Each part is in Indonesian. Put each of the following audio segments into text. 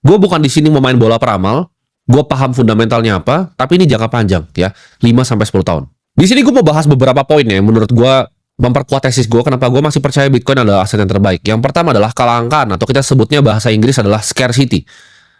Gue bukan di sini mau main bola peramal, gue paham fundamentalnya apa, tapi ini jangka panjang ya, 5 sampai 10 tahun. Di sini gue mau bahas beberapa poin ya, menurut gue memperkuat tesis gue kenapa gue masih percaya Bitcoin adalah aset yang terbaik. Yang pertama adalah kelangkaan, atau kita sebutnya bahasa Inggris adalah scarcity.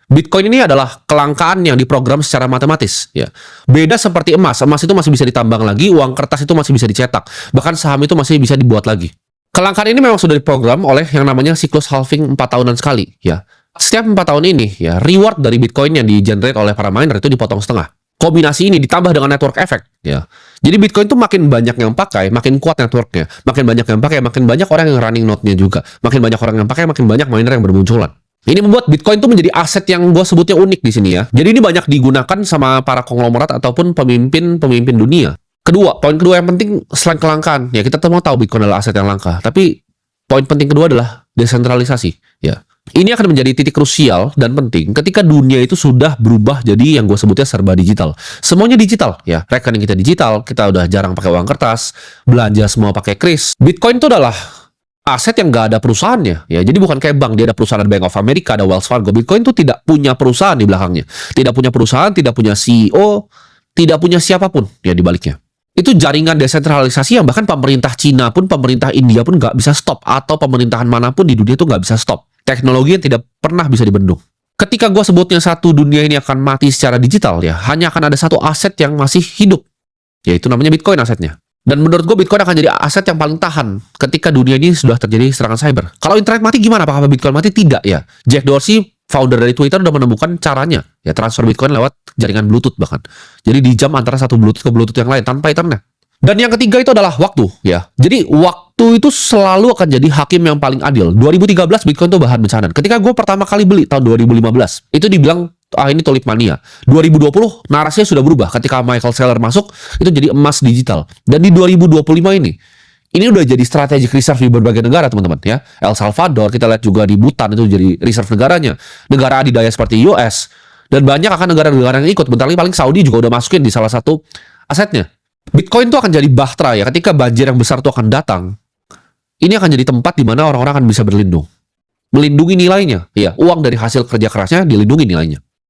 Bitcoin ini adalah kelangkaan yang diprogram secara matematis ya. Beda seperti emas. Emas itu masih bisa ditambang lagi, uang kertas itu masih bisa dicetak, bahkan saham itu masih bisa dibuat lagi. Kelangkaan ini memang sudah diprogram oleh yang namanya siklus halving 4 tahunan sekali ya. Setiap 4 tahun ini ya, reward dari Bitcoin yang di-generate oleh para miner itu dipotong setengah. Kombinasi ini ditambah dengan network effect ya. Jadi Bitcoin itu makin banyak yang pakai, makin kuat networknya. Makin banyak yang pakai, makin banyak orang yang running node-nya juga. Makin banyak orang yang pakai, makin banyak miner yang bermunculan. Ini membuat Bitcoin itu menjadi aset yang gue sebutnya unik di sini ya. Jadi ini banyak digunakan sama para konglomerat ataupun pemimpin dunia. Poin kedua yang penting selain kelangkaan, ya kita semua tahu Bitcoin adalah aset yang langka. Tapi poin penting kedua adalah desentralisasi. Ya, ini akan menjadi titik krusial dan penting ketika dunia itu sudah berubah jadi yang gue sebutnya serba digital. Semuanya digital, ya. Rekening kita digital, kita udah jarang pakai uang kertas, belanja semua pakai kris. Bitcoin itu adalah aset yang nggak ada perusahaannya ya, jadi bukan kayak bank, dia ada perusahaan, ada Bank of America, ada Wells Fargo. Bitcoin itu tidak punya perusahaan di belakangnya, tidak punya perusahaan, tidak punya CEO, tidak punya siapapun ya di baliknya. Itu jaringan desentralisasi yang bahkan pemerintah Cina pun, pemerintah India pun nggak bisa stop, atau pemerintahan manapun di dunia itu nggak bisa stop. Teknologi yang tidak pernah bisa dibendung. Ketika gue sebutnya satu dunia ini akan mati secara digital ya, hanya akan ada satu aset yang masih hidup, yaitu namanya Bitcoin asetnya. Dan menurut gue Bitcoin akan jadi aset yang paling tahan ketika dunia ini sudah terjadi serangan cyber. Kalau internet mati gimana? Apakah Bitcoin mati? Tidak ya. Jack Dorsey, founder dari Twitter, udah menemukan caranya ya, transfer Bitcoin lewat jaringan Bluetooth bahkan. Jadi di jam antara satu Bluetooth ke Bluetooth yang lain tanpa internet. Dan yang ketiga itu adalah waktu ya. Jadi waktu itu selalu akan jadi hakim yang paling adil. 2013 Bitcoin itu bahan bencana. Ketika gue pertama kali beli tahun 2015, itu dibilang ini tulip mania. 2020 narasinya sudah berubah ketika Michael Saylor masuk, itu jadi emas digital. Dan di 2025 ini udah jadi strategic reserve di berbagai negara teman-teman ya. El Salvador, kita lihat juga di Bhutan itu jadi reserve negaranya. Negara adidaya seperti US, dan banyak akan negara-negara yang ikut. Bentar lagi paling Saudi juga udah masukin di salah satu asetnya. Bitcoin itu akan jadi bahtera ya, ketika banjir yang besar itu akan datang. Ini akan jadi tempat di mana orang-orang akan bisa berlindung. Melindungi nilainya ya, uang dari hasil kerja kerasnya dilindungi nilainya.